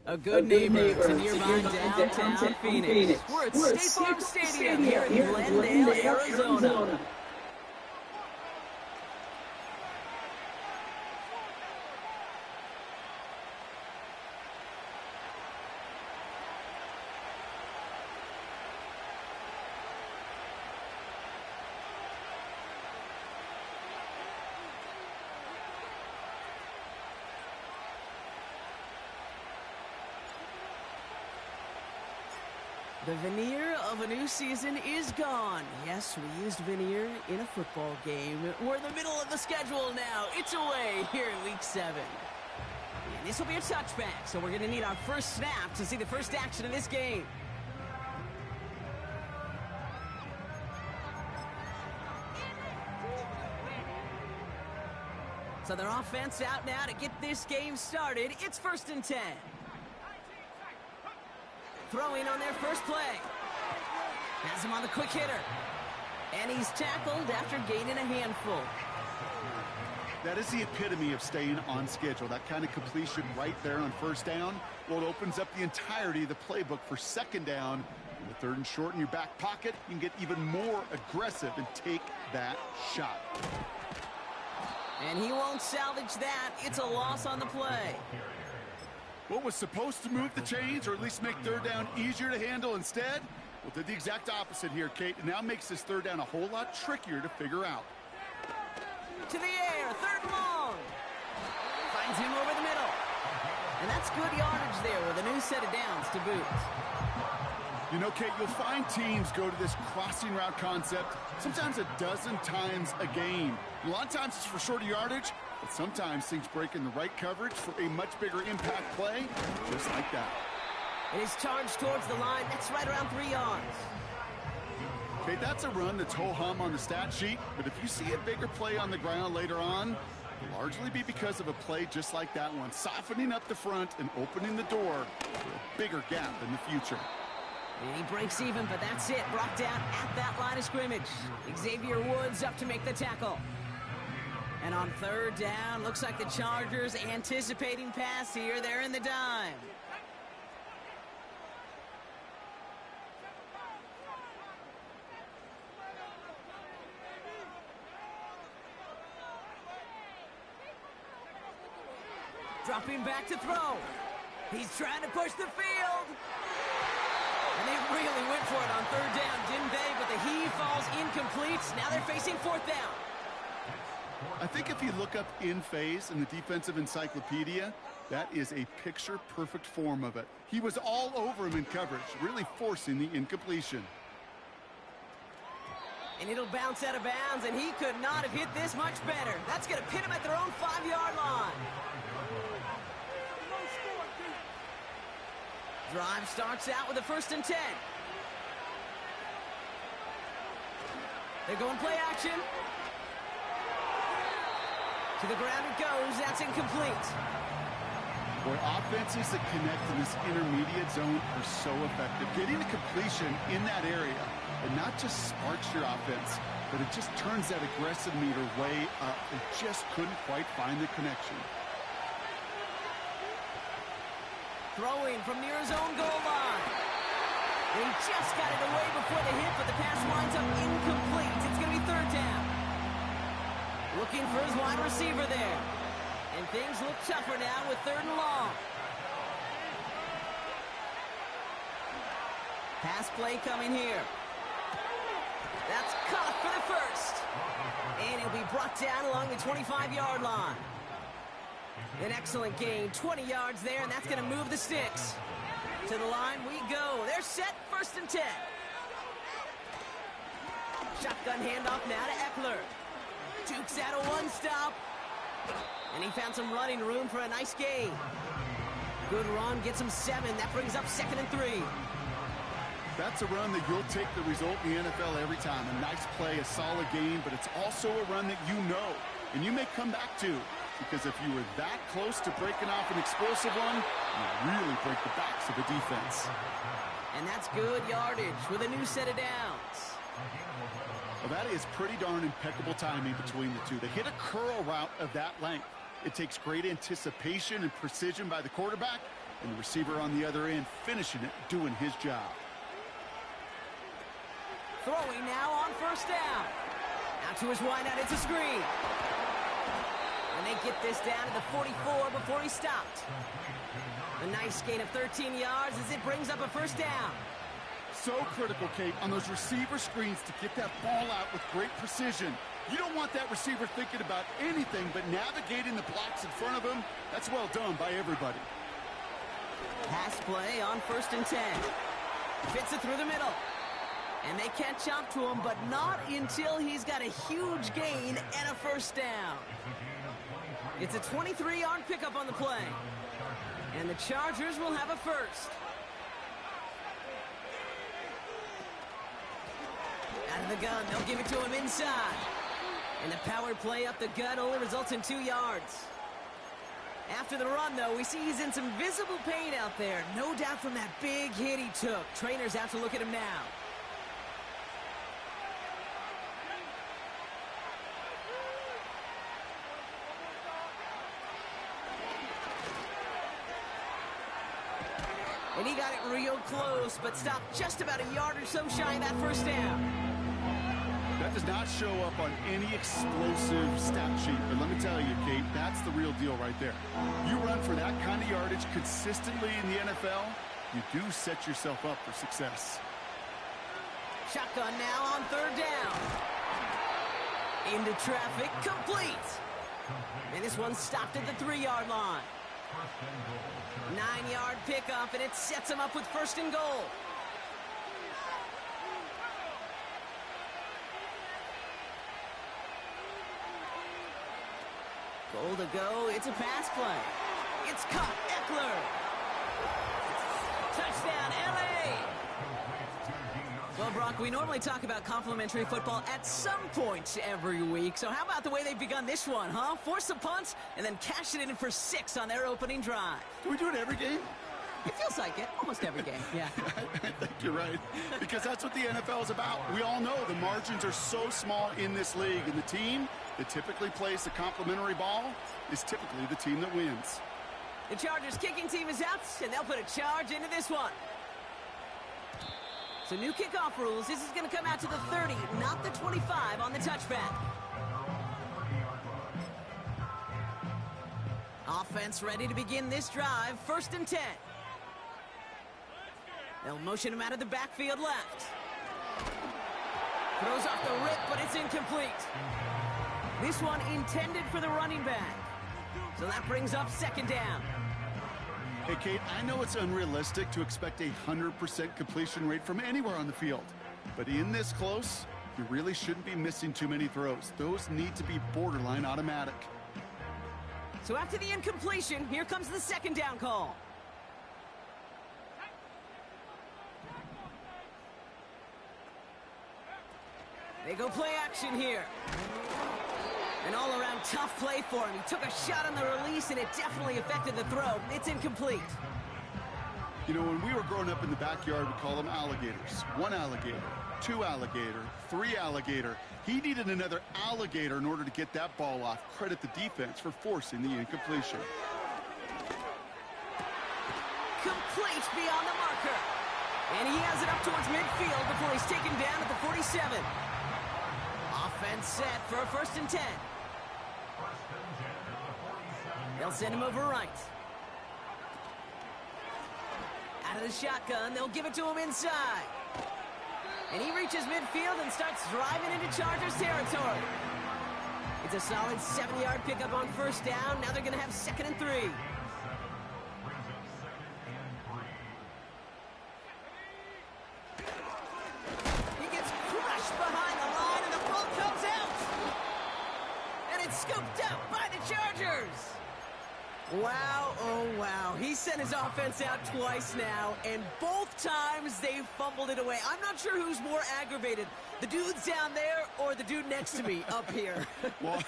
A good neighbor to nearby downtown Phoenix. We're at State Farm Stadium here in Glendale, Arizona. The veneer of a new season is gone. Yes, we used veneer in a football game. We're in the middle of the schedule now. It's away here in Week 7. And this will be a touchback, so we're going to need our first snap to see the first action of this game. So their offense out now to get this game started. It's 1st and 10. Throwing on their first play. Has him on the quick hitter. And he's tackled after gaining a handful. That is the epitome of staying on schedule. That kind of completion right there on 1st down. Well, it opens up the entirety of the playbook for 2nd down. With 3rd and short in your back pocket, you can get even more aggressive and take that shot. And he won't salvage that. It's a loss on the play. What was supposed to move the chains, or at least make 3rd down easier to handle instead? Well, did the exact opposite here, Kate. It now makes this 3rd down a whole lot trickier to figure out. To the air, 3rd and long. Finds him over the middle. And that's good yardage there with a new set of downs to boot. You know, Kate, you'll find teams go to this crossing route concept sometimes a dozen times a game. A lot of times it's for shorter yardage, but sometimes things break in the right coverage for a much bigger impact play, just like that. It is charged towards the line. That's right around 3 yards. Okay, that's a run that's ho-hum on the stat sheet, but if you see a bigger play on the ground later on, it'll largely be because of a play just like that one, softening up the front and opening the door for a bigger gap in the future. And he breaks even, but that's it. Brought down at that line of scrimmage. Xavier Woods up to make the tackle. And on 3rd down, looks like the Chargers anticipating pass here. They're in the dime. Dropping back to throw. He's trying to push the field. And they really went for it on 3rd down, didn't they? But the heave falls incomplete. Now they're facing 4th down. I think if you look up in phase in the defensive encyclopedia, that is a picture-perfect form of it. He was all over him in coverage, really forcing the incompletion. And it'll bounce out of bounds, and he could not have hit this much better. That's going to pin him at their own 5-yard line. Drive starts out with a 1st and 10. They're going play action. To the ground it goes. That's incomplete. Boy, offenses that connect in this intermediate zone are so effective. Getting a completion in that area, and not just sparks your offense, but it just turns that aggressive meter way up. They just couldn't quite find the connection. Throwing from near his own goal line. He just got it away before the hit, but the pass winds up incomplete. It's going to be 3rd down. Looking for his wide receiver there. And things look tougher now with 3rd and long. Pass play coming here. That's caught for the 1st. And it'll be brought down along the 25-yard line. An excellent gain, 20 yards there, and that's going to move the sticks. To the line we go. They're set, 1st and 10. Shotgun handoff now to Eckler. Jukes out a 1-stop. And he found some running room for a nice gain. Good run, gets him 7. That brings up 2nd and 3. That's a run that you'll take the result in the NFL every time. A nice play, a solid game, but it's also a run that you know, and you may come back to. Because if you were that close to breaking off an explosive one, you really break the backs of the defense. And that's good yardage with a new set of downs. Well, that is pretty darn impeccable timing between the two. They hit a curl route of that length. It takes great anticipation and precision by the quarterback, and the receiver on the other end finishing it, doing his job. Throwing now on first down. Out to his wideout, it's a screen. And they get this down to the 44 before he stopped. A nice gain of 13 yards as it brings up a first down. So critical, Kate, on those receiver screens to get that ball out with great precision. You don't want that receiver thinking about anything but navigating the blocks in front of him. That's well done by everybody. Pass play on 1st and 10. Fits it through the middle. And they catch up to him, but not until he's got a huge gain and a first down. It's a 23-yard pickup on the play. And the Chargers will have a first. Out of the gun, they'll give it to him inside. And the power play up the gut only results in 2 yards. After the run, though, we see he's in some visible pain out there. No doubt from that big hit he took. Trainers out to look at him now. And he got it real close, but stopped just about a yard or so shy of that first down. That does not show up on any explosive stat sheet, but let me tell you, Kate, that's the real deal right there. You run for that kind of yardage consistently in the NFL, you do set yourself up for success. Shotgun now on 3rd down. Into traffic, complete. And this one stopped at the 3-yard line. 9-yard pickup, and it sets him up with 1st and goal. Goal to go. It's a pass play. It's caught. Eckler. Touchdown, L.A. Well, Brock, we normally talk about complimentary football at some point every week. So how about the way they've begun this one, huh? Force a punt and then cash it in for 6 on their opening drive. Do we do it every game? It feels like it. Almost every game, yeah. I think you're right. Because that's what the NFL is about. We all know the margins are so small in this league. And the team that typically plays the complimentary ball is typically the team that wins. The Chargers kicking team is out, and they'll put a charge into this one. So new kickoff rules. This is going to come out to the 30, not the 25 on the touchback. Offense ready to begin this drive. 1st and 10. They'll motion him out of the backfield left. Throws off the rip, but it's incomplete. This one intended for the running back. So that brings up 2nd down. Hey, Kate, I know it's unrealistic to expect a 100% completion rate from anywhere on the field. But in this close, you really shouldn't be missing too many throws. Those need to be borderline automatic. So after the incompletion, here comes the 2nd down call. They go play action here. An all-around tough play for him. He took a shot on the release, and it definitely affected the throw. It's incomplete. You know, when we were growing up in the backyard, we call them alligators. 1 alligator, 2 alligator, 3 alligator. He needed another alligator in order to get that ball off. Credit the defense for forcing the incompletion. Complete beyond the marker. And he has it up towards midfield before he's taken down at the 47. Offense set for a 1st and 10. They'll send him over right. Out of the shotgun, they'll give it to him inside. And he reaches midfield and starts driving into Chargers territory. It's a solid 7-yard pickup on 1st down. Now they're going to have 2nd and 3. He gets crushed behind the line, and the ball comes out. And it's scooped up by the Chargers. Wow, oh wow. He sent his offense out twice now, and both times they fumbled it away. I'm not sure who's more aggravated, the dudes down there or the dude next to me up here. Well,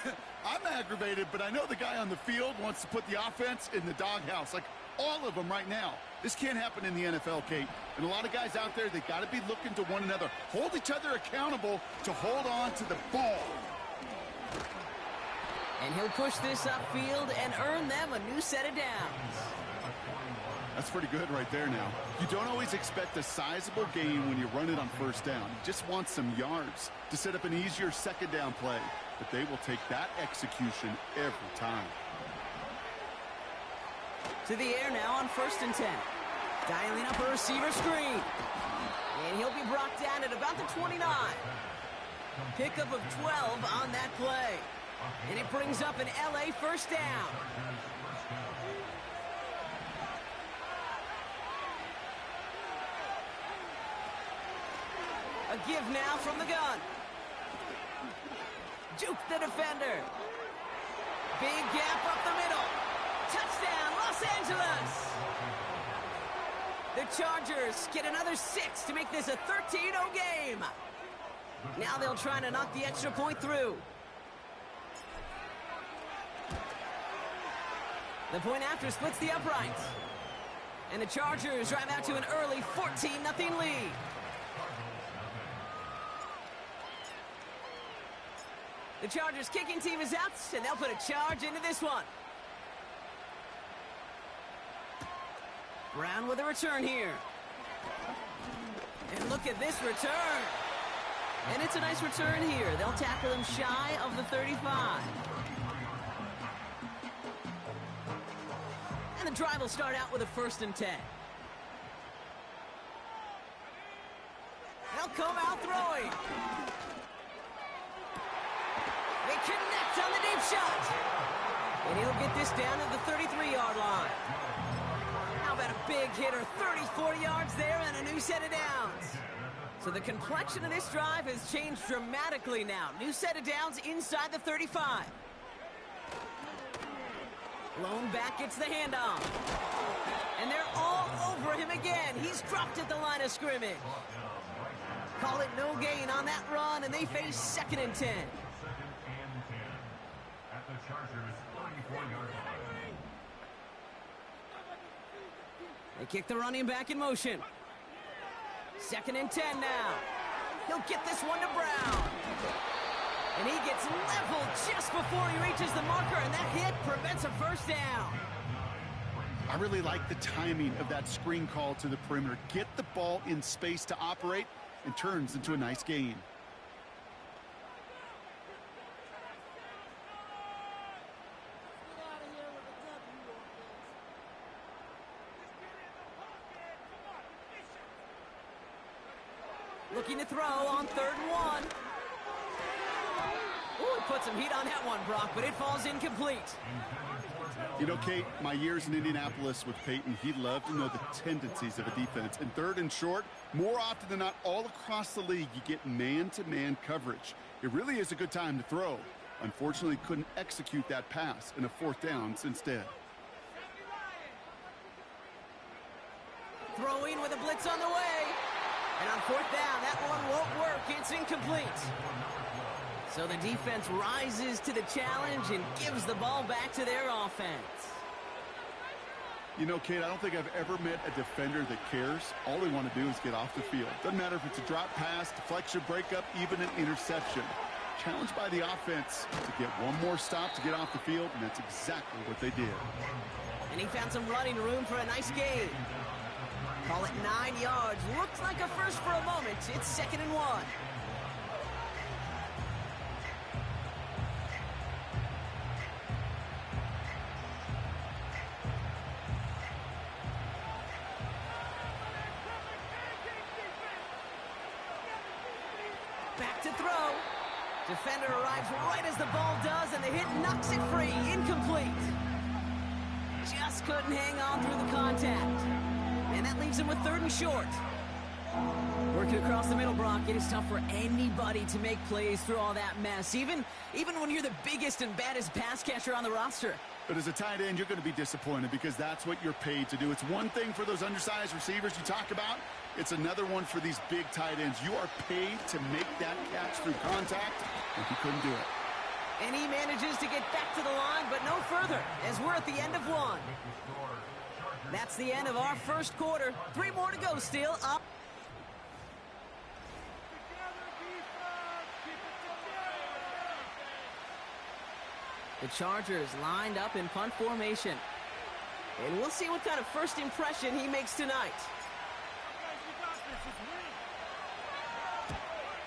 I'm aggravated, but I know the guy on the field wants to put the offense in the doghouse, like all of them right now. This can't happen in the NFL, Kate. And a lot of guys out there, they got to be looking to one another. Hold each other accountable to hold on to the ball. And he'll push this upfield and earn them a new set of downs. That's pretty good right there now. You don't always expect a sizable gain when you run it on first down. You just want some yards to set up an easier second down play. But they will take that execution every time. To the air now on 1st and 10. Dialing up a receiver screen. And he'll be brought down at about the 29. Pickup of 12 on that play. And it brings up an LA first down. A give now from the gun. Juke the defender. Big gap up the middle. Touchdown, Los Angeles. The Chargers get another 6 to make this a 13-0 game. Now they'll try to knock the extra point through. The point after splits the uprights. And the Chargers drive out to an early 14-0 lead. The Chargers kicking team is out, and they'll put a charge into this one. Brown with a return here. And look at this return. And it's a nice return here. They'll tackle him shy of the 35. And the drive will start out with a 1st and 10. They'll come out throwing. They connect on the deep shot. And he'll get this down at the 33-yard line. How about a big hitter, 34 yards there and a new set of downs. So the complexion of this drive has changed dramatically now. New set of downs inside the 35. Lone back gets the handoff. And they're all over him again. He's dropped at the line of scrimmage. Call it no gain on that run, and they face 2nd and 10. They kick the running back in motion. 2nd and 10 now. He'll get this one to Brown. And he gets leveled just before he reaches the marker, and that hit prevents a first down. I really like the timing of that screen call to the perimeter. Get the ball in space to operate, and turns into a nice gain. Looking to throw on 3rd and 1. Ooh, put some heat on that one, Brock, but it falls incomplete. You know, Kate, my years in Indianapolis with Peyton, he loved to know the tendencies of a defense. In 3rd and short, more often than not, all across the league, you get man-to-man coverage. It really is a good time to throw. Unfortunately, couldn't execute that pass in a 4th downs instead. Throwing with a blitz on the way. And on 4th down, that one won't work. It's incomplete. So the defense rises to the challenge and gives the ball back to their offense. You know, Kate, I don't think I've ever met a defender that cares. All they want to do is get off the field. Doesn't matter if it's a drop pass, deflection, breakup, even an interception. Challenged by the offense to get one more stop to get off the field, and that's exactly what they did. And he found some running room for a nice gain. Call it 9 yards. Looks like a first for a moment. It's 2nd and 1. Back to throw. Defender arrives right as the ball does, and the hit knocks it free. Incomplete. Just couldn't hang on through the contact. And that leaves him with 3rd and short. Working across the middle, Brock, it is tough for anybody to make plays through all that mess, even when you're the biggest and baddest pass catcher on the roster. But as a tight end, you're going to be disappointed because that's what you're paid to do. It's one thing for those undersized receivers you talk about. It's another one for these big tight ends. You are paid to make that catch through contact, and he couldn't do it. And he manages to get back to the line, but no further, as we're at the end of 1. That's the end of our 1st quarter. 3 more to go still. Up. The Chargers lined up in punt formation. And we'll see what kind of first impression he makes tonight.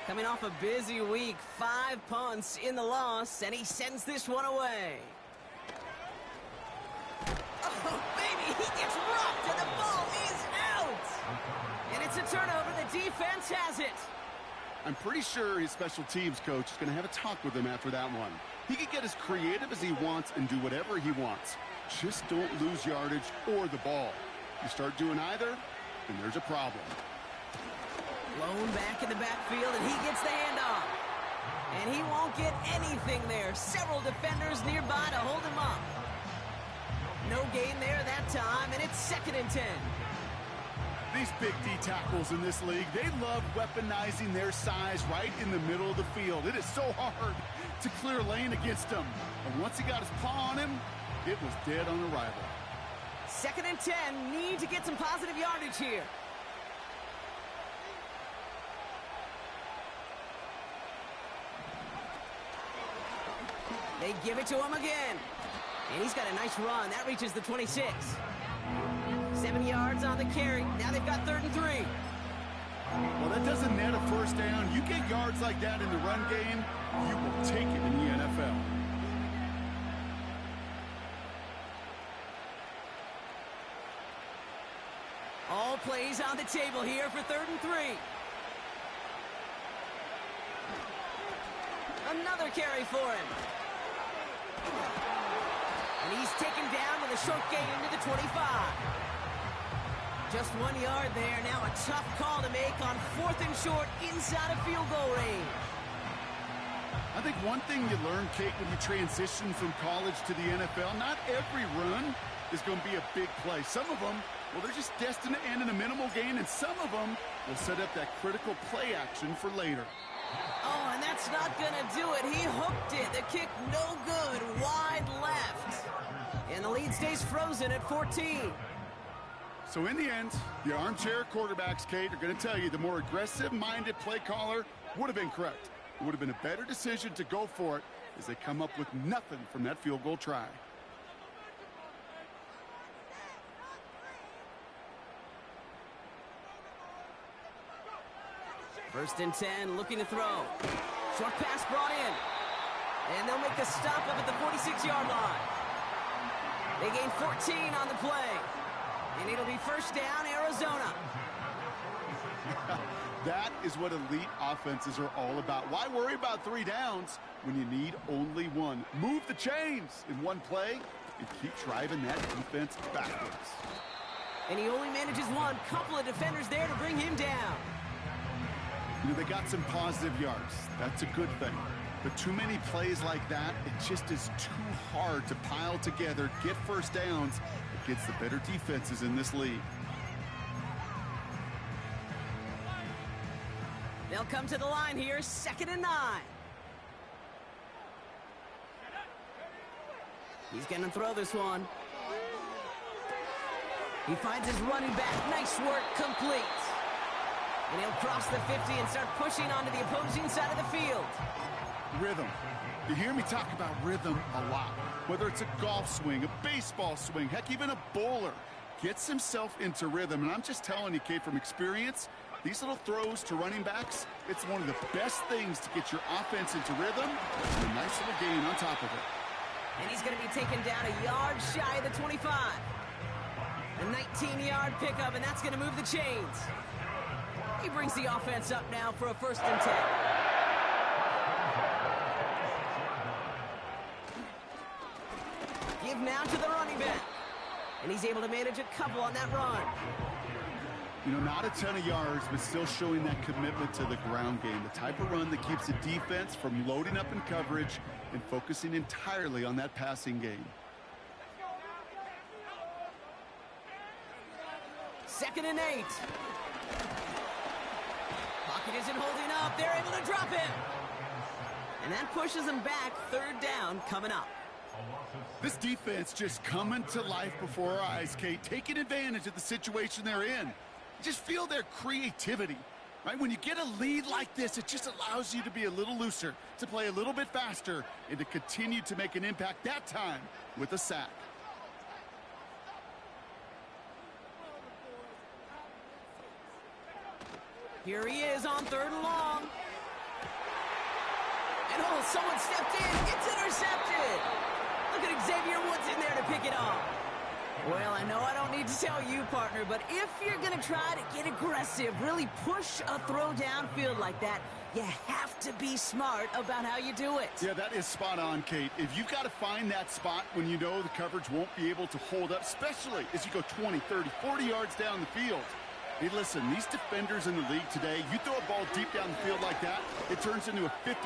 Coming off a busy week, 5 punts in the loss, and he sends this one away. Oh, baby, he gets rocked, and the ball is out. And it's a turnover. The defense has it. I'm pretty sure his special teams coach is going to have a talk with him after that one. He can get as creative as he wants and do whatever he wants. Just don't lose yardage or the ball. You start doing either, and there's a problem. Blown back in the backfield, and he gets the handoff. And he won't get anything there. Several defenders nearby to hold him up. No gain there that time, and it's 2nd and 10. These big D tackles in this league, they love weaponizing their size right in the middle of the field. It is so hard to clear lane against him. And once he got his paw on him, it was dead on arrival. 2nd and 10, need to get some positive yardage here. They give it to him again. And he's got a nice run. That reaches the 26. 7 yards on the carry. Now they've got 3rd and 3. Well, that doesn't net a first down. You get yards like that in the run game, you will take it in the NFL. All plays on the table here for 3rd and 3. Another carry for him. And he's taken down with a short gain to the 25. Just 1 yard there. Now a tough call to make on 4th and short inside of field goal range. I think one thing you learn, Kate, when you transition from college to the NFL, not every run is going to be a big play. Some of them, well, they're just destined to end in a minimal gain, and some of them will set up that critical play action for later. Oh, and that's not going to do it. He hooked it. The kick no good. Wide left. And the lead stays frozen at 14. So in the end, the armchair quarterbacks, Kate, are going to tell you the more aggressive-minded play caller would have been correct. It would have been a better decision to go for it as they come up with nothing from that field goal try. First and 10, looking to throw. Short pass brought in. And they'll make the stop up at the 46-yard line. They gain 14 on the play. And it'll be first down, Arizona. That is what elite offenses are all about. Why worry about 3 downs when you need only 1? Move the chains in one play and keep driving that defense backwards. And he only manages one. Couple of defenders there to bring him down. You know, they got some positive yards. That's a good thing. But too many plays like that, it just is too hard to pile together, get first downs against the better defenses in this league. They'll come to the line here, 2nd and 9. He's going to throw this one. He finds his running back. Nice work, complete. And he'll cross the 50 and start pushing onto the opposing side of the field. Rhythm. You hear me talk about rhythm a lot. Whether it's a golf swing, a baseball swing, heck, even a bowler gets himself into rhythm. And I'm just telling you, Kate, from experience, these little throws to running backs, it's one of the best things to get your offense into rhythm. And a nice little gain on top of it. And he's going to be taken down a yard shy of the 25. A 19-yard pickup, and that's going to move the chains. He brings the offense up now for a 1st and 10. Give now to the running back. And he's able to manage a couple on that run. You know, not a ton of yards, but still showing that commitment to the ground game. The type of run that keeps the defense from loading up in coverage and focusing entirely on that passing game. 2nd and 8. Pocket isn't holding up. They're able to drop him. And that pushes them back. 3rd down coming up. This defense just coming to life before our eyes, Kate, taking advantage of the situation they're in. Just feel their creativity. Right? When you get a lead like this, it just allows you to be a little looser, to play a little bit faster, and to continue to make an impact that time with a sack. Here he is on 3rd and long. And oh, someone stepped in. It's intercepted. Look at Xavier Woods in there to pick it off. Well, I know I don't need to tell you, partner, but if you're going to try to get aggressive, really push a throw downfield like that, you have to be smart about how you do it. Yeah, that is spot on, Kate. If you've got to find that spot when you know the coverage won't be able to hold up, especially as you go 20, 30, 40 yards down the field. Hey, listen, these defenders in the league today, you throw a ball deep down the field like that, it turns into a 50-50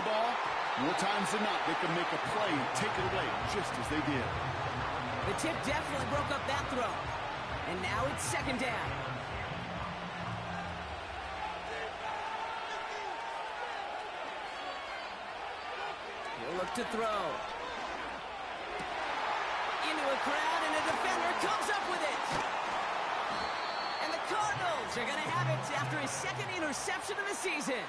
ball. More times than not, they can make a play and take it away just as they did. The tip definitely broke up that throw. And now it's 2nd down. He'll look to throw. Into a crowd, and a defender comes up with it. And the Cardinals are going to have it after his 2nd interception of the season.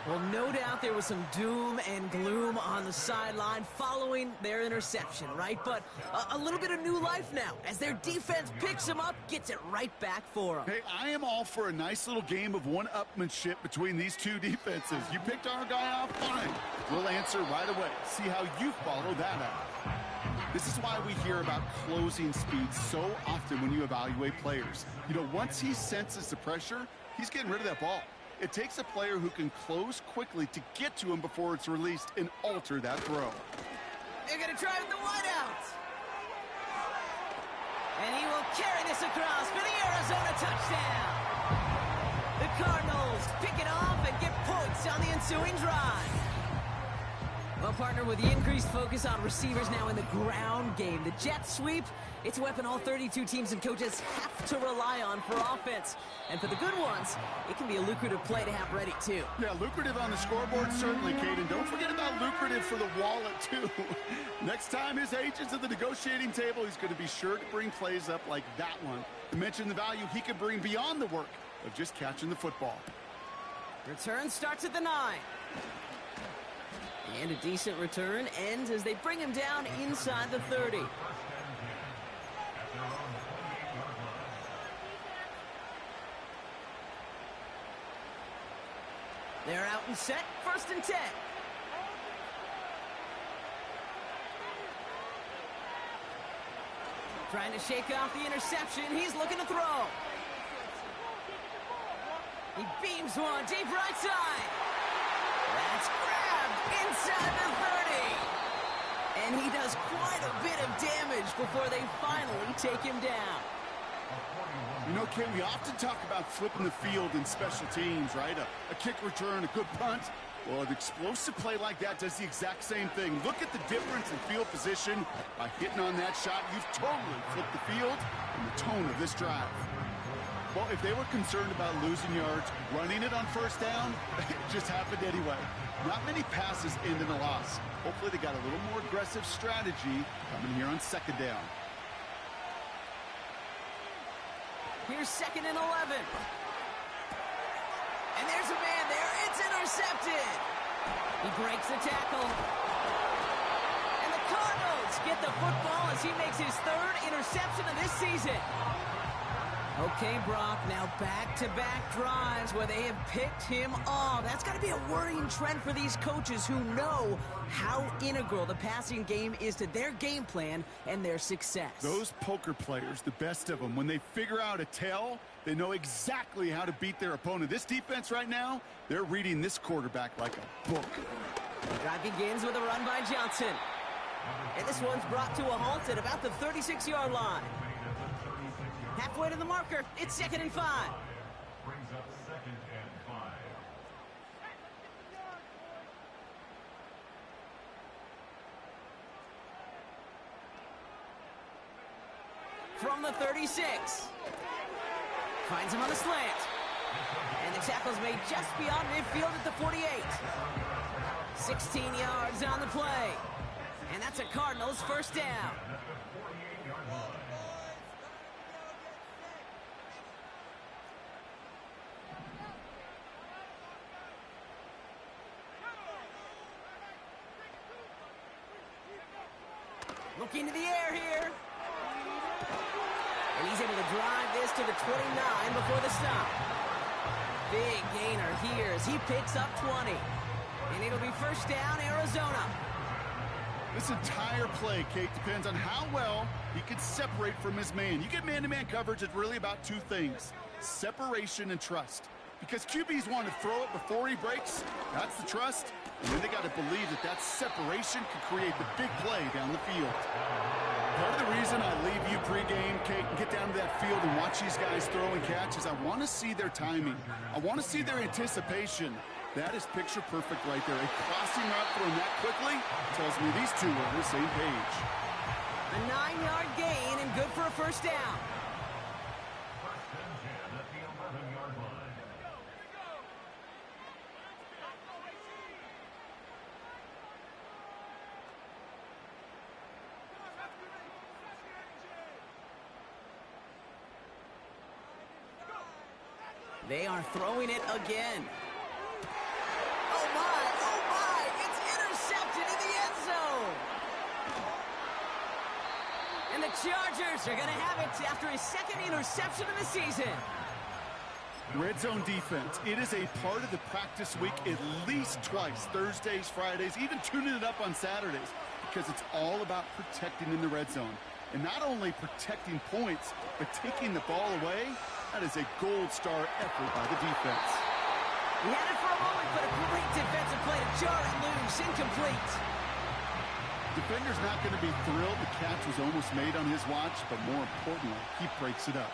Well, no doubt there was some doom and gloom on the sideline following their interception, right? But a little bit of new life now as their defense picks him up, gets it right back for them. Hey, I am all for a nice little game of one-upmanship between these two defenses. You picked our guy off, fine. We'll answer right away. See how you follow that up. This is why we hear about closing speed so often when you evaluate players. You know, once he senses the pressure, he's getting rid of that ball. It takes a player who can close quickly to get to him before it's released and alter that throw. They're going to try with the wideout. And he will carry this across for the Arizona touchdown. The Cardinals pick it off and get points on the ensuing drive. Well, partner, with the increased focus on receivers now in the ground game, the jet sweep, it's a weapon all 32 teams and coaches have to rely on for offense. And for the good ones, it can be a lucrative play to have ready, too. Yeah, lucrative on the scoreboard, certainly, Kate. And don't forget about lucrative for the wallet, too. Next time his agent's at the negotiating table, he's going to be sure to bring plays up like that one. To mention the value he can bring beyond the work of just catching the football. Return starts at the 9. And a decent return ends as they bring him down inside the 30. They're out and set, 1st and 10. Trying to shake off the interception. He's looking to throw. He beams one deep right side. That's grabbed inside the 30. And he does quite a bit of damage before they finally take him down. You know, Kate, we often talk about flipping the field in special teams, right? A kick return, a good punt. Well, an explosive play like that does the exact same thing. Look at the difference in field position. By hitting on that shot, you've totally flipped the field and the tone of this drive. Well, if they were concerned about losing yards, running it on 1st down, it just happened anyway. Not many passes end in a loss. Hopefully they got a little more aggressive strategy coming here on 2nd down. Here's 2nd and 11. And there's a man there. It's intercepted. He breaks the tackle. And the Cardinals get the football as he makes his 3rd interception of this season. Okay, Brock, now back-to-back drives where they have picked him off. That's got to be a worrying trend for these coaches who know how integral the passing game is to their game plan and their success. Those poker players, the best of them, when they figure out a tell, they know exactly how to beat their opponent. This defense right now, they're reading this quarterback like a book. The drive begins with a run by Johnson. And this one's brought to a halt at about the 36-yard line. Halfway to the marker, it's 2nd and 5. Brings up 2nd and 5. From the 36. Finds him on the slant. And the tackle's made just beyond midfield at the 48. 16 yards on the play. And that's a Cardinals 1st down. Looking to the air here. And he's able to drive this to the 29 before the stop. Big gainer here as he picks up 20. And it'll be first down, Arizona. This entire play, Kate, depends on how well he can separate from his man. You get man-to-man coverage, it's really about two things: separation and trust. Because QBs want to throw it before he breaks, that's the trust. And then they got to believe that that separation can create the big play down the field. Part of the reason I leave you pregame, Kate, and get down to that field and watch these guys throw and catch is I want to see their timing. I want to see their anticipation. That is picture perfect right there. A crossing route thrown that quickly tells me these two are on the same page. A 9-yard gain and good for a first down. First and 10 at the 11-yard line. They are throwing it again. Oh my, it's intercepted in the end zone. And the Chargers are going to have it after his second interception of the season. Red zone defense, it is a part of the practice week at least twice, Thursdays, Fridays, even tuning it up on Saturdays, because it's all about protecting in the red zone. And not only protecting points, but taking the ball away. That is a gold star effort by the defense. He had it for a moment, but a great defensive play to jar it loose, incomplete. Defender's not going to be thrilled the catch was almost made on his watch, but more importantly, he breaks it up.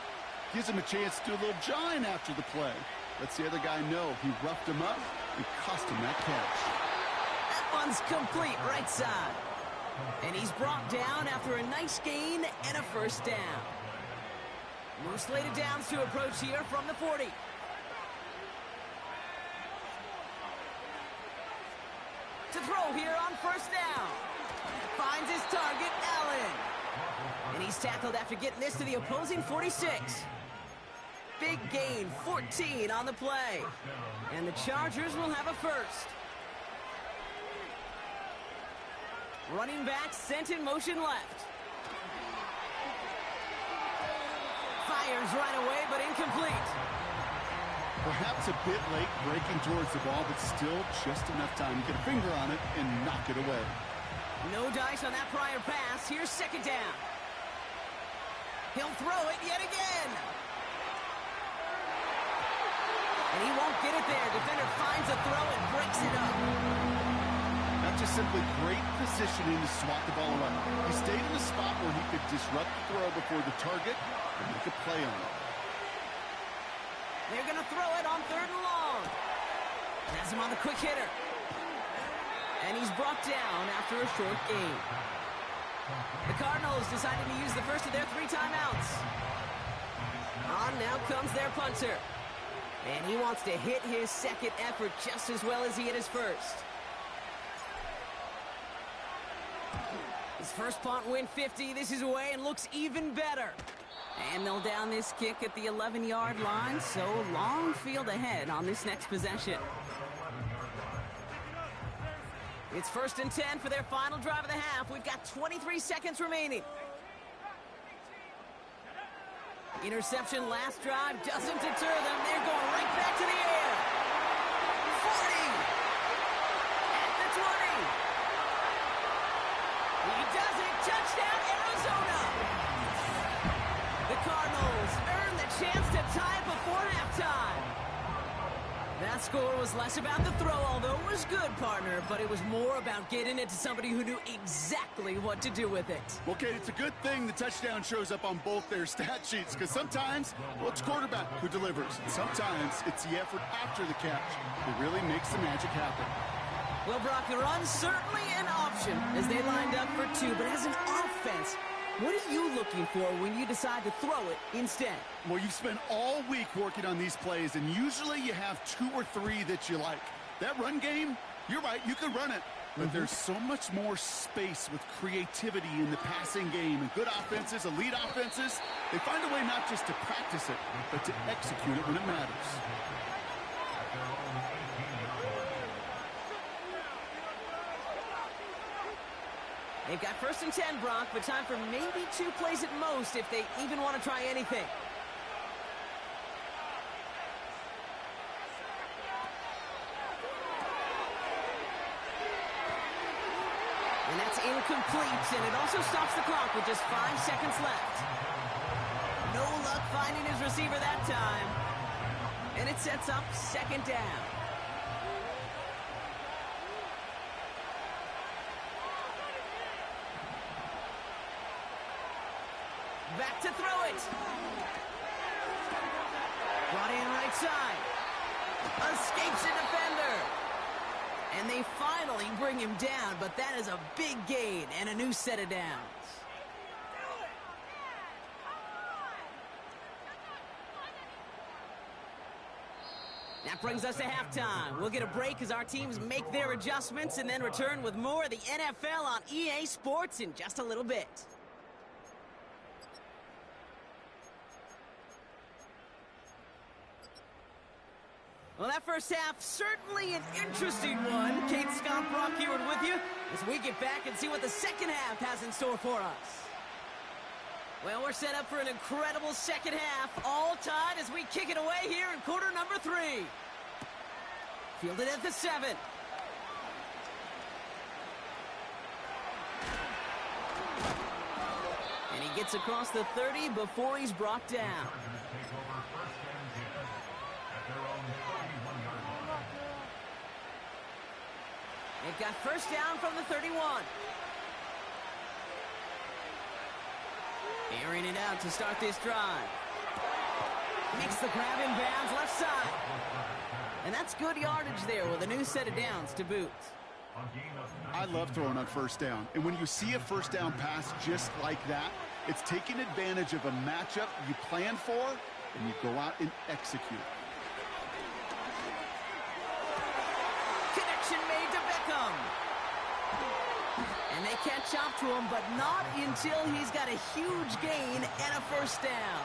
Gives him a chance to do a little jawing after the play. Lets the other guy know he roughed him up and cost him that catch. That one's complete right side. And he's brought down after a nice gain and a first down. More slated downs to approach here from the 40. To throw here on first down. Finds his target, Allen. And he's tackled after getting this to the opposing 46. Big gain, 14 on the play. And the Chargers will have a first. Running back sent in motion left. Fires right away, but incomplete. Perhaps a bit late breaking towards the ball, but still just enough time to get a finger on it and knock it away. No dice on that prior pass. Here's second down. He'll throw it yet again. And he won't get it there. Defender finds a throw and breaks it up. That's just simply great positioning to swat the ball around. He stayed in a spot where he could disrupt the throw before the target and make a play on it. They're going to throw it on third and long. Has him on the quick hitter. And he's brought down after a short gain. The Cardinals decided to use the first of their 3 timeouts. On now comes their punter. And he wants to hit his second effort just as well as he hit his first. His first punt went 50. This is away and looks even better. And they'll down this kick at the 11-yard line, so long field ahead on this next possession. It's first and 10 for their final drive of the half. We've got 23 seconds remaining. Interception last drive doesn't deter them. They're going right back to the air. 40. At the 20. He does it. Touchdown, Arizona. The Cardinals earn the chance to tie it before halftime. That score was less about the throw, although it was good, partner, but it was more about getting it to somebody who knew exactly what to do with it. Well, Kate, it's a good thing the touchdown shows up on both their stat sheets, because sometimes, well, it's quarterback who delivers. And sometimes it's the effort after the catch that really makes the magic happen. Well, Brock, the run's certainly an option as they lined up for 2, but as an offense, what are you looking for when you decide to throw it instead? Well, you've spent all week working on these plays, and usually you have 2 or 3 that you like. That run game, you're right, you can run it. But there's so much more space with creativity in the passing game. And good offenses, elite offenses, they find a way not just to practice it, but to execute it when it matters. They've got 1st and 10, Brock, but time for maybe 2 plays at most if they even want to try anything. And that's incomplete, and it also stops the clock with just 5 seconds left. No luck finding his receiver that time. And it sets up 2nd down. Back to throw it. Brought in right side. Escapes a defender. And they finally bring him down, but that is a big gain and a new set of downs. That brings us to halftime. We'll get a break as our teams make their adjustments and then return with more of the NFL on EA Sports in just a little bit. Well, that first half, certainly an interesting one. Kate Scott, Brock Heward with you as we get back and see what the second half has in store for us. Well, we're set up for an incredible second half, all tied as we kick it away here in quarter number 3. Fielded at the 7. And he gets across the 30 before he's brought down. They've got 1st down from the 31. Airing it out to start this drive. Makes the grab in bounds left side. And that's good yardage there with a new set of downs to boot. I love throwing on 1st down. And when you see a 1st down pass just like that, it's taking advantage of a matchup you plan for, and you go out and execute. Connection made to Beckham. And they catch up to him, but not until he's got a huge gain and a 1st down.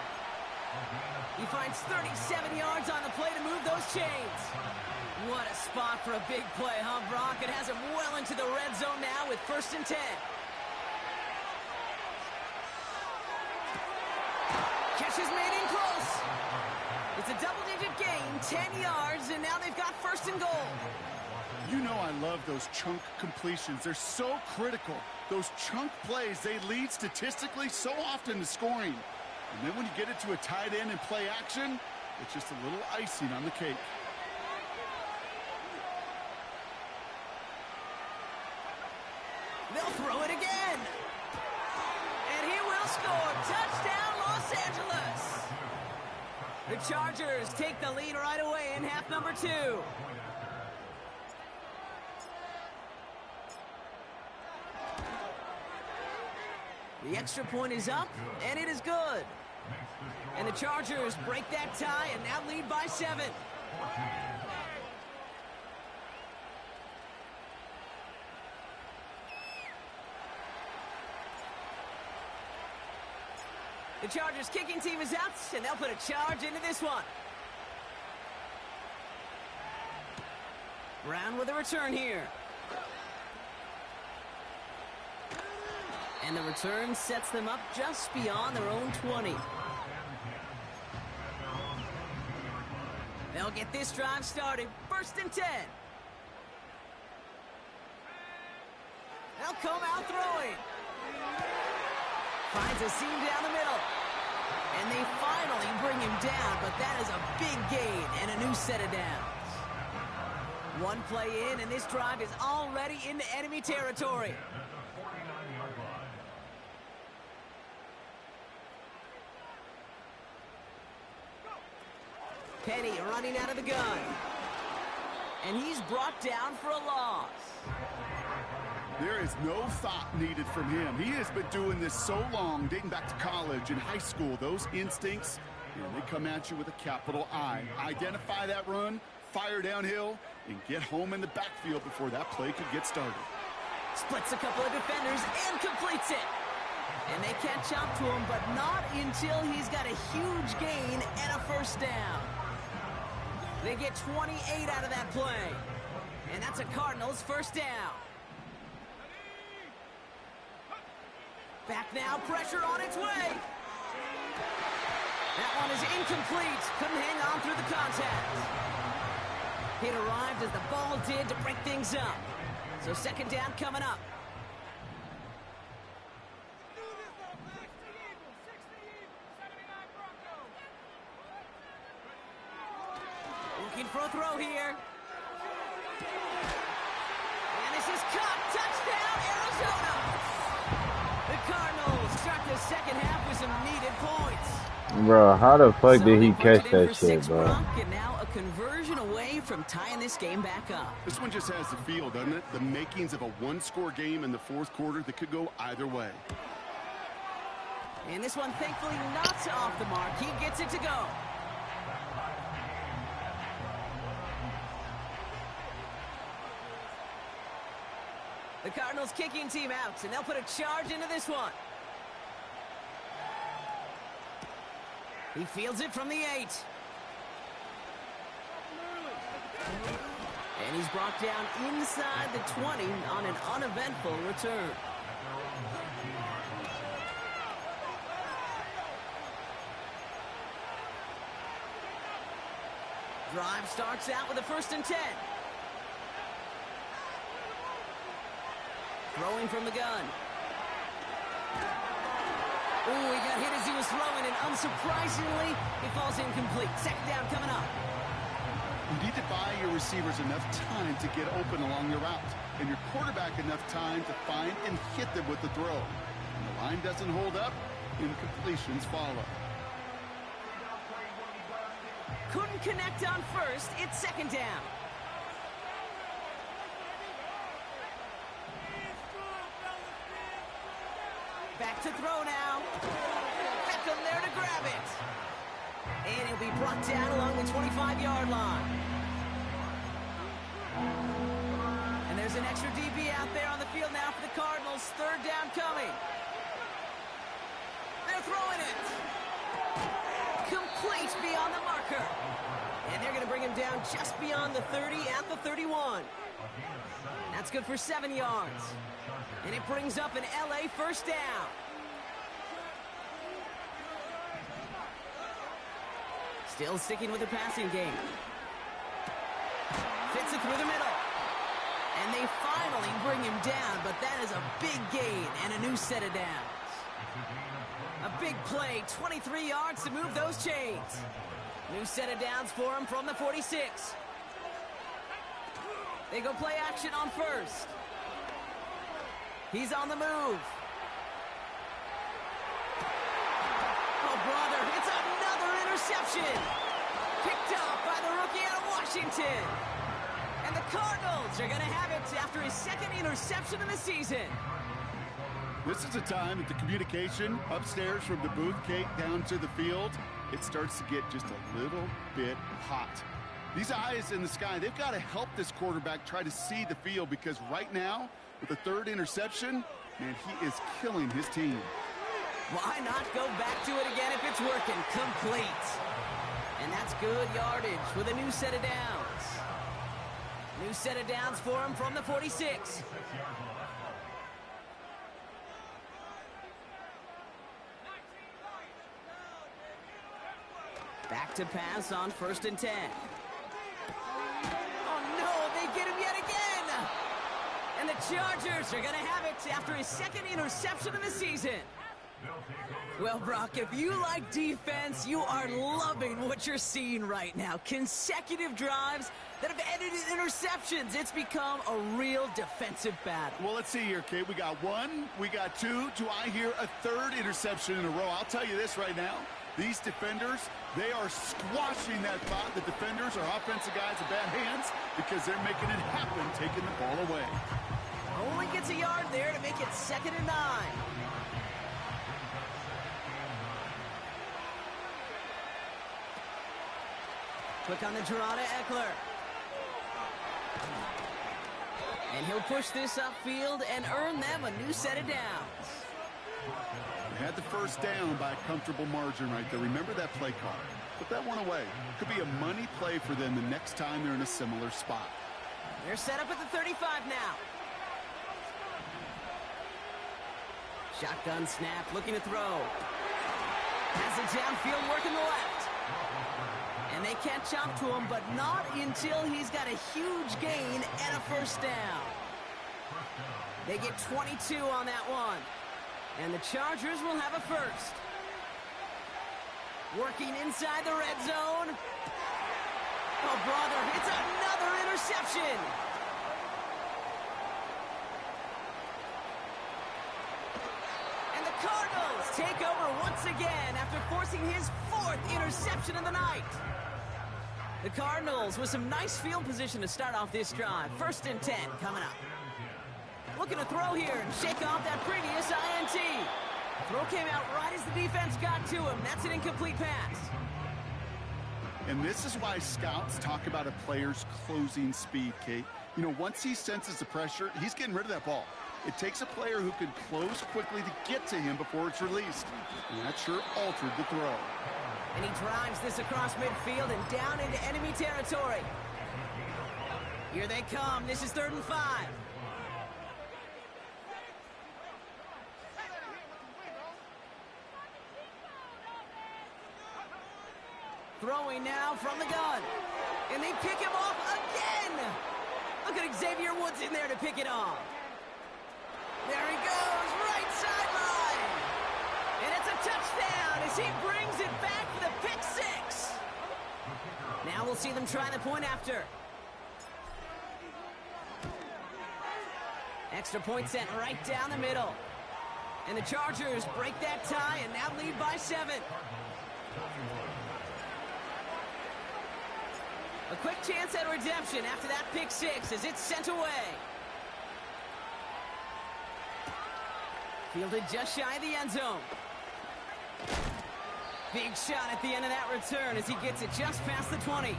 He finds 37 yards on the play to move those chains. What a spot for a big play, huh, Brock? It has him well into the red zone now with 1st and 10. Catch is made in close. It's a double-digit gain, 10 yards, and now they've got 1st and goal. You know I love those chunk completions. They're so critical. Those chunk plays, they lead statistically so often to scoring. And then when you get it to a tight end and play action, it's just a little icing on the cake. They'll throw it again. And he will score. Touchdown, Los Angeles. The Chargers take the lead right away in half number 2. The extra point is up, and it is good. And the Chargers break that tie and now lead by 7. The Chargers kicking team is out, and they'll put a charge into this one. Brown with a return here. And the return sets them up just beyond their own 20. They'll get this drive started. 1st and 10. They'll come out throwing. Finds a seam down the middle. And they finally bring him down, but that is a big gain and a new set of downs. One play in, and this drive is already into enemy territory. Penny running out of the gun. And he's brought down for a loss. There is no thought needed from him. He has been doing this so long, dating back to college and high school. Those instincts, they come at you with a capital I. Identify that run, fire downhill, and get home in the backfield before that play could get started. Splits a couple of defenders and completes it. And they catch up to him, but not until he's got a huge gain and a 1st down. They get 28 out of that play. And that's a Cardinals 1st down. Back now, pressure on its way. That one is incomplete. Couldn't hang on through the contact. It arrived as the ball did to break things up. So second down coming up. Looking for a throw here. And this is caught. Touchdown, Arizona. The Cardinals start the second half with some needed points. Bro, how the fuck So did he they punch catch it in that for shit, 6, bro? Brock, and now a conversion away from tying this game back up. This one just has the feel, doesn't it? The makings of a one-score game in the fourth quarter that could go either way. And this one, thankfully, not off the mark. He gets it to go. The Cardinals kicking team out, and they'll put a charge into this one. He fields it from the 8. And he's brought down inside the 20 on an uneventful return. Drive starts out with a 1st and 10. Throwing from the gun. Ooh, he got hit as he was throwing, and unsurprisingly, it falls incomplete. Second down coming up. You need to buy your receivers enough time to get open along your route, and your quarterback enough time to find and hit them with the throw. When the line doesn't hold up, incompletions follow. Couldn't connect on 1st. It's second down. Back to throw now. Beckham there to grab it. And he'll be brought down along the 25-yard line. And there's an extra DB out there on the field now for the Cardinals. Third down coming. They're throwing it. Complete beyond the marker. And they're going to bring him down just beyond the 30 at the 31. That's good for 7 yards. And it brings up an LA first down. Still sticking with the passing game. Fits it through the middle. And they finally bring him down, but that is a big gain and a new set of downs. A big play, 23 yards to move those chains. New set of downs for him from the 46. They go play action on 1st. He's on the move. Oh, brother, it's another interception. Picked up by the rookie out of Washington. And the Cardinals are going to have it after his 2nd interception of the season. This is a time that the communication upstairs from the booth, Kate, down to the field, it starts to get just a little bit hot. These eyes in the sky, they've got to help this quarterback try to see the field, because right now, with the 3rd interception, man, he is killing his team. Why not go back to it again if it's working? Complete. And that's good yardage with a new set of downs. New set of downs for him from the 46. Back to pass on 1st and 10. Oh, no, they get him yet again. And the Chargers are going to have it after his 2nd interception of the season. Well, Brock, if you like defense, you are loving what you're seeing right now. Consecutive drives that have ended in interceptions. It's become a real defensive battle. Well, let's see here, Kate. We got 1, we got 2. Do I hear a 3rd interception in a row? I'll tell you this right now. These defenders, they are squashing that thought. The defenders are offensive guys in bad hands because they're making it happen, taking the ball away. Only gets a yard there to make it 2nd and 9. Quick on the draw to Eckler. And he'll push this upfield and earn them a new set of downs. They had the 1st down by a comfortable margin right there. Remember that play call. Put that one away. Could be a money play for them the next time they're in a similar spot. They're set up at the 35 now. Shotgun snap, looking to throw. Has it downfield, working the left. And they catch up to him, but not until he's got a huge gain and a first down. They get 22 on that one. And the Chargers will have a first. Working inside the red zone. Oh, brother, it's another interception. And the Cardinals take over once again after forcing his 4th interception of the night. The Cardinals with some nice field position to start off this drive. 1st and 10 coming up. Looking to throw here and shake off that previous INT. Throw came out right as the defense got to him. That's an incomplete pass. And this is why scouts talk about a player's closing speed, Kate. You know, once he senses the pressure, he's getting rid of that ball. It takes a player who can close quickly to get to him before it's released. And that sure altered the throw. And he drives this across midfield and down into enemy territory. Here they come. This is 3rd and 5. Throwing now from the gun. And they pick him off again. Look at Xavier Woods in there to pick it off. There he goes, right sideline. And it's a touchdown as he brings it back for the pick 6. Now we'll see them try the point after. Extra point sent right down the middle. And the Chargers break that tie and now lead by 7. A quick chance at redemption after that pick 6 as it's sent away. Fielded just shy of the end zone. Big shot at the end of that return as he gets it just past the 20.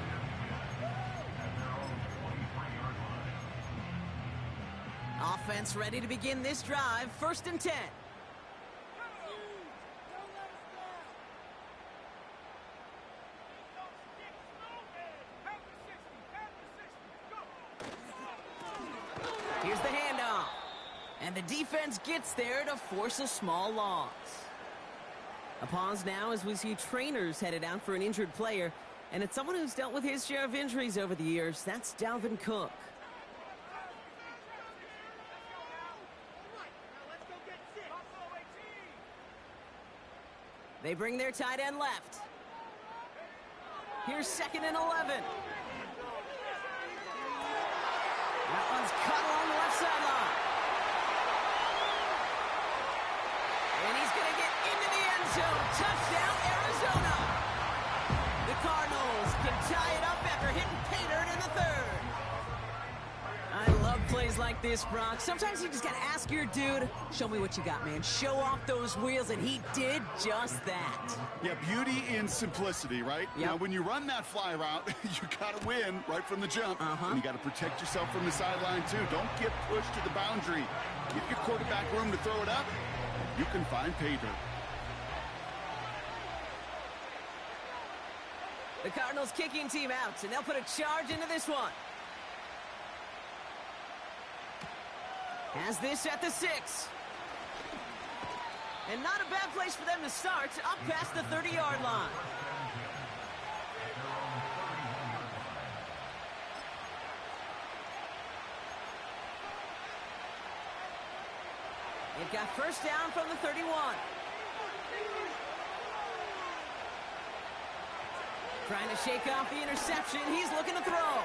Offense ready to begin this drive. 1st and 10. Here's the handoff. And the defense gets there to force a small loss. A pause now as we see trainers headed out for an injured player. And it's someone who's dealt with his share of injuries over the years. That's Dalvin Cook. They bring their tight end left. Here's 2nd and 11. That one's cut along the left sideline. And he's going to get into the end zone. Touchdown, Arizona. The Cardinals can tie it up after hitting pay dirt in the 3rd. I love plays like this, Brock. Sometimes you just got to ask your dude, show me what you got, man. Show off those wheels, and he did just that. Yeah, beauty in simplicity, right? Yep. Now, when you run that fly route, you got to win right from the jump. And you got to protect yourself from the sideline, too. Don't get pushed to the boundary. Give your quarterback room to throw it up. You can find pay dirt. The Cardinals kicking team out, and they'll put a charge into this one. Has this at the 6. And not a bad place for them to start, up past the 30-yard line. It got first down from the 31. Trying to shake off the interception. He's looking to throw.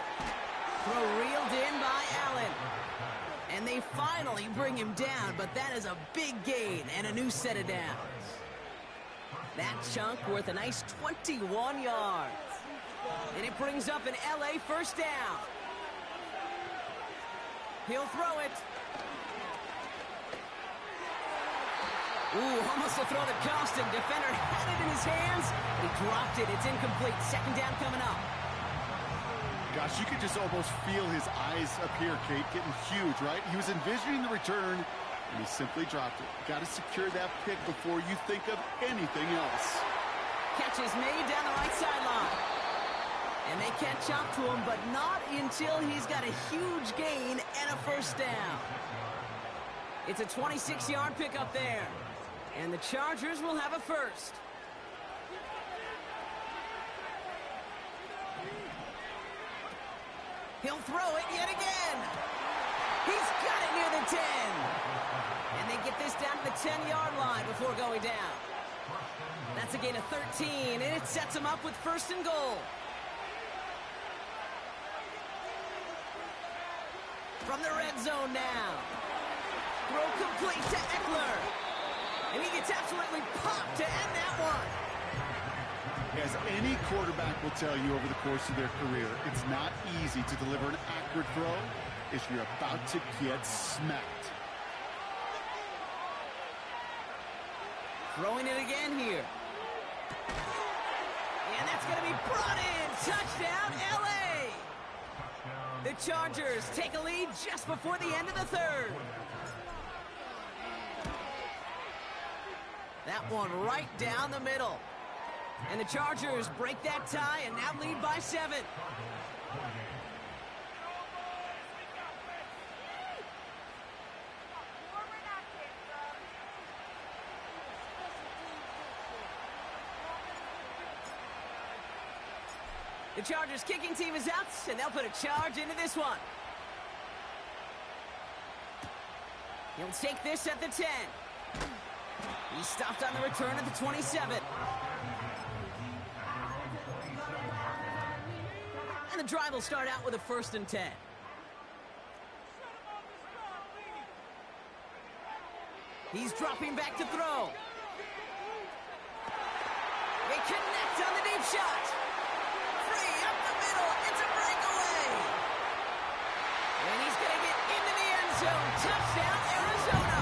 Throw reeled in by Allen. And they finally bring him down, but that is a big gain and a new set of downs. That chunk worth a nice 21 yards. And it brings up an LA first down. He'll throw it. Ooh, almost a throw that cost him. Defender had it in his hands. He dropped it. It's incomplete. 2nd down coming up. Gosh, you could just almost feel his eyes up here, Kate, getting huge, right? He was envisioning the return, and he simply dropped it. Got to secure that pick before you think of anything else. Catch is made down the right sideline. And they catch up to him, but not until he's got a huge gain and a first down. It's a 26-yard pickup there. And the Chargers will have a first. He'll throw it yet again. He's got it near the 10. And they get this down to the 10-yard line before going down. That's a gain of 13, and it sets them up with first and goal. From the red zone now. Throw complete to Eckler. And he gets absolutely popped to end that one. As any quarterback will tell you over the course of their career, it's not easy to deliver an accurate throw if you're about to get smacked. Throwing it again here. And that's going to be brought in. Touchdown, L.A. The Chargers take a lead just before the end of the third. That one right down the middle. And the Chargers break that tie and now lead by 7. The Chargers kicking team is out, and they'll put a charge into this one. He'll take this at the 10. He's stopped on the return at the 27. And the drive will start out with a 1st and 10. He's dropping back to throw. They connect on the deep shot. Free up the middle. It's a breakaway. And he's going to get into the end zone. Touchdown, Arizona.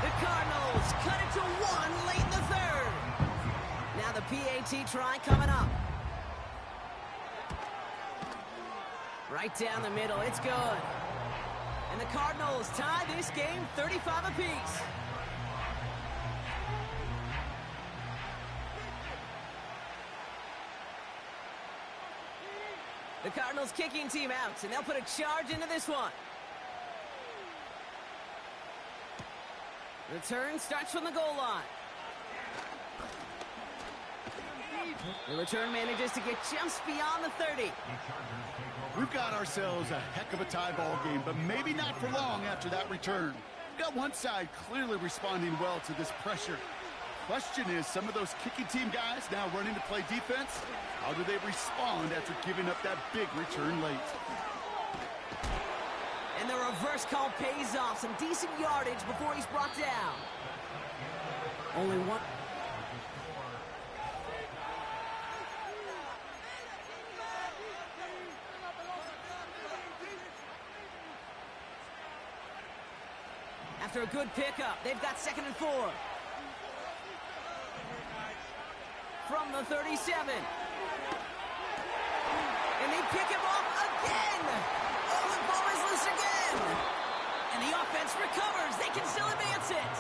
The Cardinals cut it to 1 late in the third. Now the PAT try coming up. Right down the middle. It's good. And the Cardinals tie this game 35 apiece. The Cardinals kicking team out, and they'll put a charge into this one. Return starts from the goal line. The return manages to get just beyond the 30. We've got ourselves a heck of a tie ball game, but maybe not for long after that return. We've got one side clearly responding well to this pressure. Question is, some of those kicking team guys now running to play defense, how do they respond after giving up that big return late? And the reverse call pays off. Some decent yardage before he's brought down. Only one. After a good pickup, they've got 2nd and 4. From the 37. And they pick him off again. Oh, the ball is loose again. And the offense recovers. They can still advance it.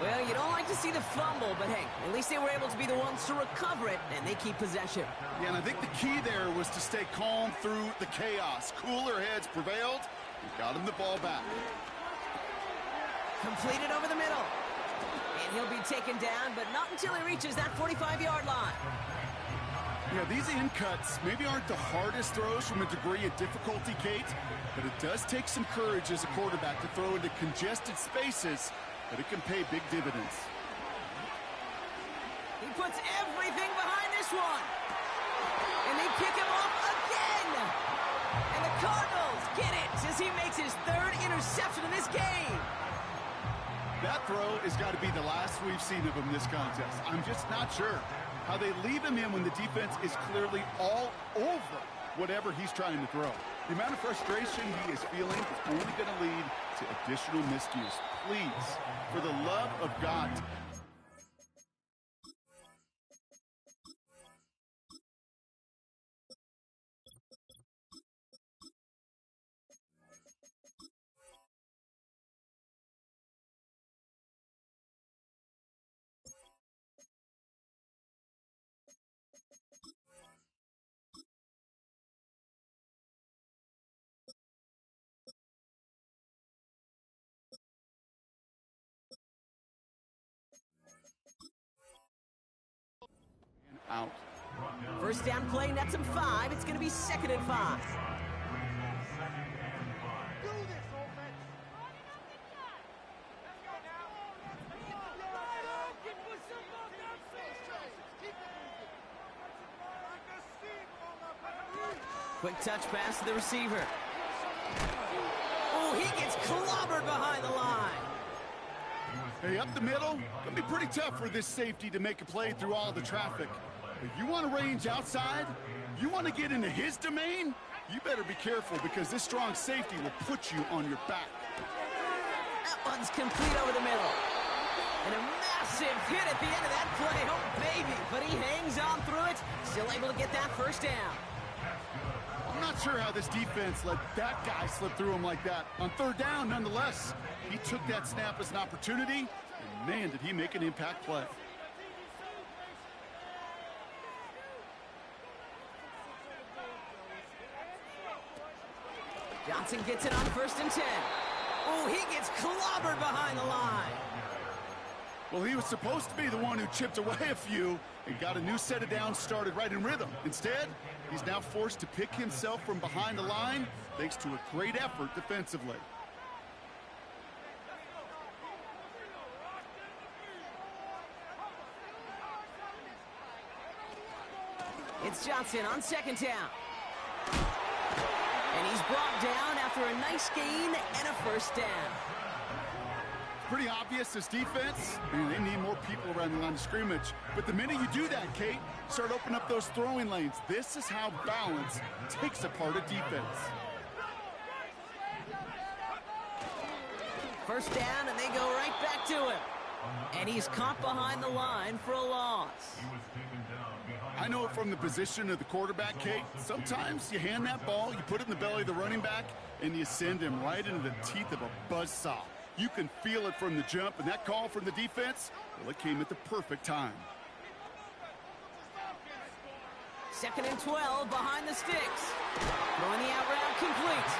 Well, you don't like to see the fumble, but hey, at least they were able to be the ones to recover it, and they keep possession. Yeah, and I think the key there was to stay calm through the chaos. Cooler heads prevailed and got him the ball back. Completed over the middle. And he'll be taken down, but not until he reaches that 45-yard line. You know, these in cuts maybe aren't the hardest throws from a degree of difficulty, Kate, but it does take some courage as a quarterback to throw into congested spaces, but it can pay big dividends. He puts everything behind this one. And they pick him off again. And the Cardinals get it as he makes his 3rd interception in this game. That throw has got to be the last we've seen of him this contest. I'm just not sure how they leave him in when the defense is clearly all over whatever he's trying to throw. The amount of frustration he is feeling is only going to lead to additional miscues. Please, for the love of God, out. First down play nets him 5. It's going to be 2nd and 5. Quick touch pass to the receiver. Oh, he gets clobbered behind the line. Hey, up the middle, gonna be pretty tough for this safety to make a play through all the traffic. If you want to range outside, you want to get into his domain, you better be careful because this strong safety will put you on your back. That one's complete over the middle. And a massive hit at the end of that play. Oh, baby. But he hangs on through it. Still able to get that first down. I'm not sure how this defense let that guy slip through him like that. On 3rd down, nonetheless, he took that snap as an opportunity, and man, did he make an impact play. Johnson gets it on 1st and 10. Oh, he gets clobbered behind the line. Well, he was supposed to be the one who chipped away a few and got a new set of downs started right in rhythm. Instead, he's now forced to pick himself from behind the line thanks to a great effort defensively. It's Johnson on 2nd down. And he's brought down after a nice gain and a first down. Pretty obvious, this defense, and they need more people around the line of scrimmage. But the minute you do that, Kate, start opening up those throwing lanes. This is how balance takes apart a defense. First down, and they go right back to him. And he's caught behind the line for a loss. I know from the position of the quarterback, Kate, sometimes you hand that ball, you put it in the belly of the running back, and you send him right into the teeth of a buzzsaw. You can feel it from the jump, and that call from the defense, well, it came at the perfect time. 2nd and 12 behind the sticks. Throwing the out route complete.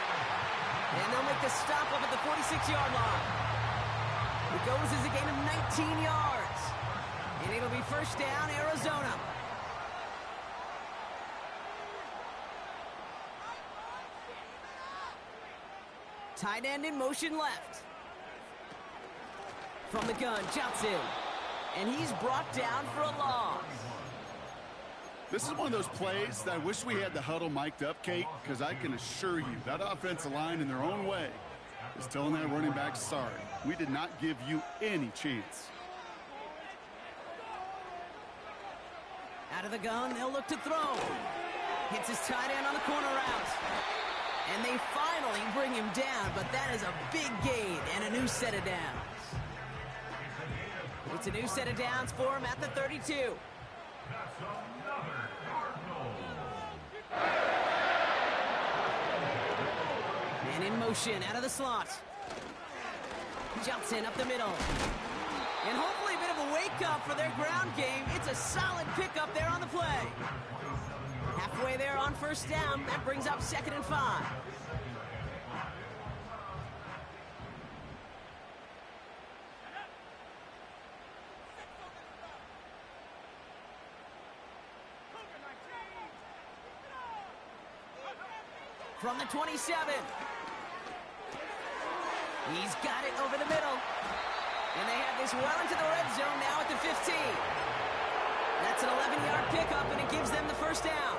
And they'll make the stop up at the 46-yard line. It goes as a gain of 19 yards. And it'll be first down, Arizona. Tight end in motion left. From the gun, Johnson. And he's brought down for a loss. This is one of those plays that I wish we had the huddle mic'd up, Kate, because I can assure you that offensive line in their own way is telling that running back, sorry, we did not give you any chance. Out of the gun, they'll look to throw. Hits his tight end on the corner route. And they finally bring him down, but that is a big gain and a new set of downs. It's a new set of downs for him at the 32. And in motion, out of the slot. Johnson up the middle. And hopefully a bit of a wake-up for their ground game. It's a solid pickup there on the play. Halfway there on first down. That brings up 2nd and 5. From the 27. He's got it over the middle. And they have this well into the red zone now at the 15. That's an 11-yard pickup, and it gives them the first down.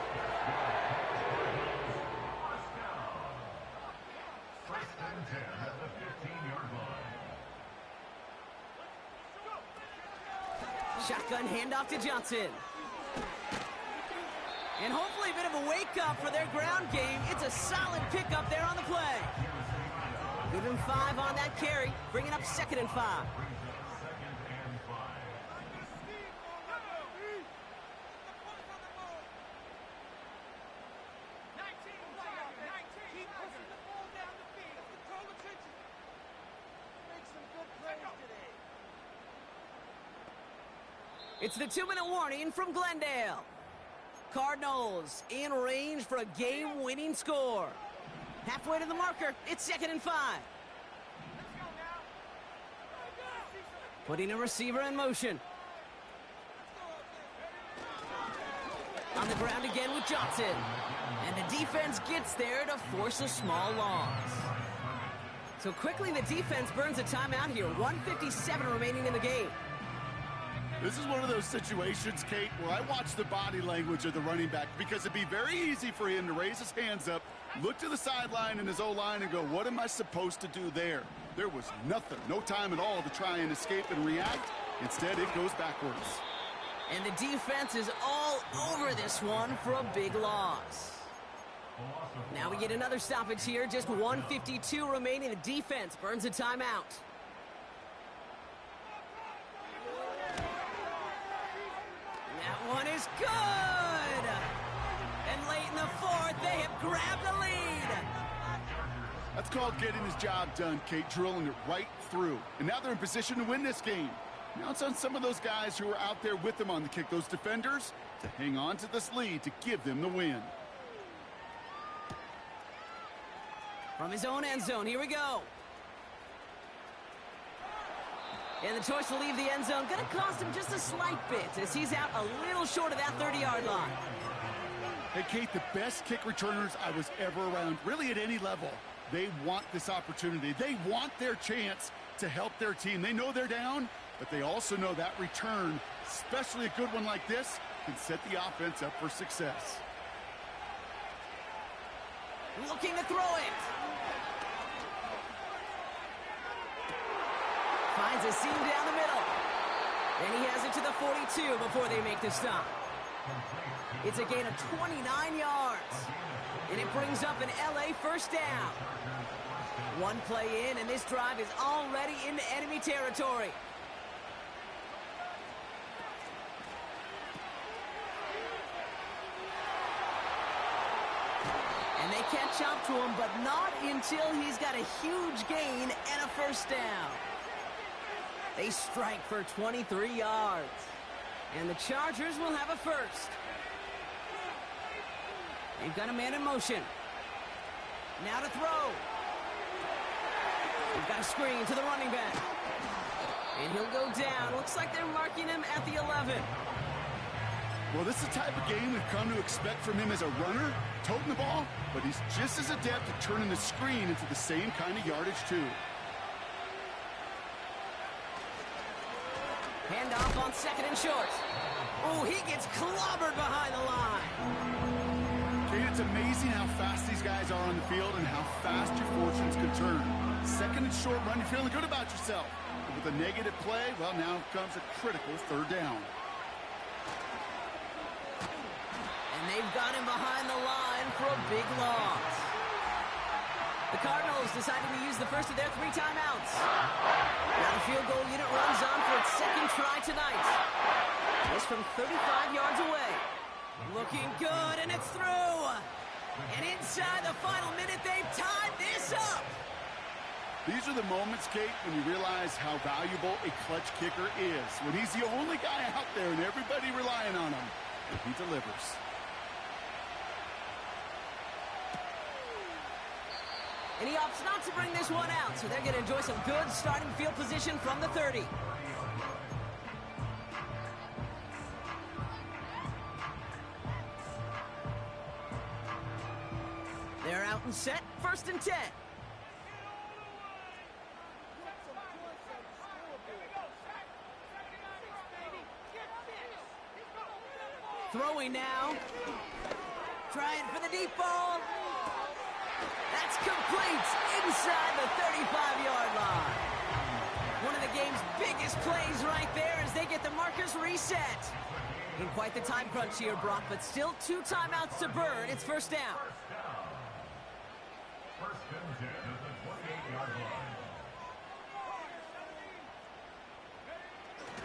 First and 10 at the 15-yard line. Shotgun handoff to Johnson. And hopefully a bit of a wake-up for their ground game. It's a solid pickup there on the play. Give him 5 on that carry, bringing up 2nd and 5. It's the 2-minute warning from Glendale. Cardinals in range for a game-winning score. Halfway to the marker, it's 2nd and 5. Putting a receiver in motion. On the ground again with Johnson. And the defense gets there to force a small loss. So quickly the defense burns a timeout here. 1:57 remaining in the game. This is one of those situations, Kate, where I watch the body language of the running back because it'd be very easy for him to raise his hands up, look to the sideline in his O-line and go, what am I supposed to do there? There was nothing, no time at all to try and escape and react. Instead, it goes backwards. And the defense is all over this one for a big loss. Now we get another stoppage here. Just 1:52 remaining. The defense burns a timeout. That one is good! And late in the fourth, they have grabbed the lead. That's called getting his job done, Kate, drilling it right through. And now they're in position to win this game. Now it's on some of those guys who are out there with them on the kick, those defenders, to hang on to this lead to give them the win. From his own end zone, here we go. And the choice to leave the end zone going to cost him just a slight bit as he's out a little short of that 30-yard line. Hey, Kate, the best kick returners I was ever around, really at any level, they want this opportunity. They want their chance to help their team. They know they're down, but they also know that return, especially a good one like this, can set the offense up for success. Looking to throw it. Finds a seam down the middle. And he has it to the 42 before they make the stop. It's a gain of 29 yards. And it brings up an LA first down. One play in, and this drive is already into enemy territory. And they catch up to him, but not until he's got a huge gain and a first down. They strike for 23 yards. And the Chargers will have a first. They've got a man in motion. Now to throw. They've got a screen to the running back. And he'll go down. Looks like they're marking him at the 11. Well, this is the type of game we've come to expect from him as a runner, toting the ball, but he's just as adept at turning the screen into the same kind of yardage, too. Handoff on second and short. Oh, he gets clobbered behind the line. Kate, it's amazing how fast these guys are on the field and how fast your fortunes can turn. Second and short run, you're feeling good about yourself. But with a negative play, well, now comes a critical third down. And they've got him behind the line for a big loss. The Cardinals decided to use the first of their 3 timeouts. Now the field goal unit runs on for its second try tonight. This from 35 yards away. Looking good, and it's through. And inside the final minute, they've tied this up. These are the moments, Kate, when you realize how valuable a clutch kicker is. When he's the only guy out there and everybody relying on him, and he delivers. And he opts not to bring this one out, so they're going to enjoy some good starting field position from the 30. They're out and set, 1st and 10. Throwing now. Trying for the deep ball. That's complete inside the 35-yard line. One of the game's biggest plays right there as they get the markers reset. In quite the time crunch here, Brock, but still 2 timeouts to burn. It's first down. First and 10 at the 28-yard line.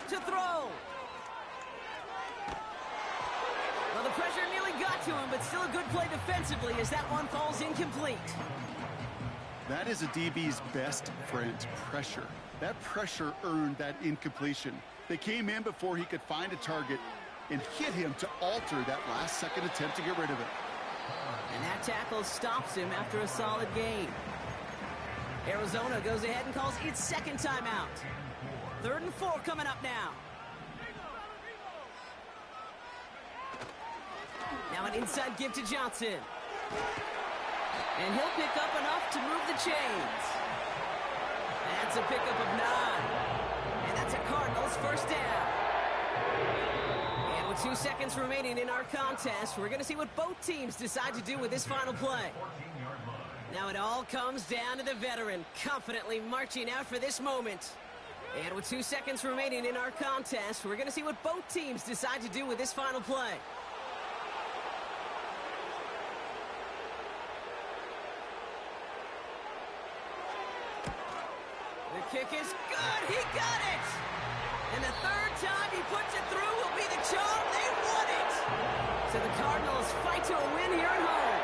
To throw. Well, the pressure nearly got to him, but still a good play defensively as that one falls incomplete. That is a DB's best friend, pressure. That pressure earned that incompletion. They came in before he could find a target and hit him to alter that last-second attempt to get rid of it. And that tackle stops him after a solid gain. Arizona goes ahead and calls its second timeout. 3rd and 4 coming up now. Inside give to Johnson. And he'll pick up enough to move the chains. That's a pickup of 9. And that's a Cardinals first down. And with 2 seconds remaining in our contest, we're going to see what both teams decide to do with this final play. Now it all comes down to the veteran, confidently marching out for this moment. And with 2 seconds remaining in our contest, we're going to see what both teams decide to do with this final play. The kick is good. He got it. And the third time he puts it through will be the charm. They won it. So the Cardinals fight to a win here at home.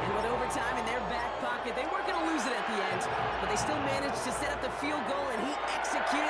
And with overtime in their back pocket, they weren't going to lose it at the end, but they still managed to set up the field goal, and he executed